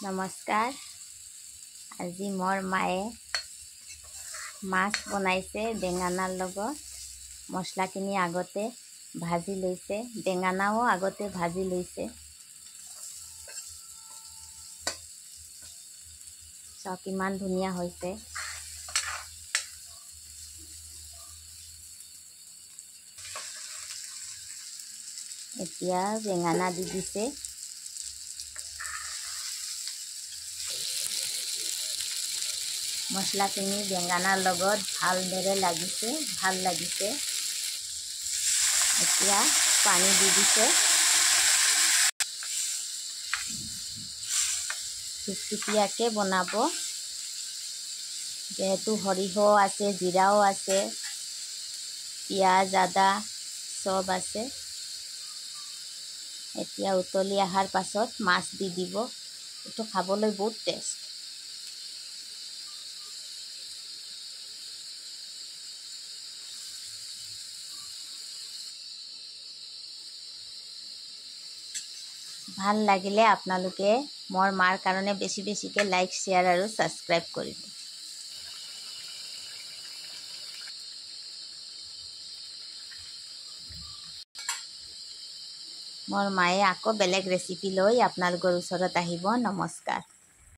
নমস্কাৰ। আজি মোৰ মায়ে মাছ বনাইছে বেঙেনাৰ লগত। মছলাখিনি আগতে ভাজি লৈছে, বেঙেনাও আগতে ভাজি লৈছে। চাওক কিমান ধুনীয়া হৈছে। এতিয়া বেঙেনা দি দিছে। মছলাখিনি বেঙেনাৰ লগত ভালদৰে লাগিছে, ভাল লাগিছে। এতিয়া পানী দি দিছে। থুপথুপীয়াকৈ বনাব, যেহেতু সৰিয়হ আছে, জিৰাও আছে, পিঁয়াজ আদা চব আছে। এতিয়া উতলি অহাৰ পাছত মাছ দি দিব। এইটো খাবলৈ বহুত টেষ্ট। ভাল লাগিলে আপোনালোকে মোৰ মাৰ কাৰণে বেছিকৈ লাইক, শ্বেয়াৰ আৰু ছাবস্ক্ৰাইব কৰিব। মোৰ মায়ে আকৌ বেলেগ ৰেচিপি লৈ আপোনালোকৰ ওচৰত আহিব। নমস্কাৰ।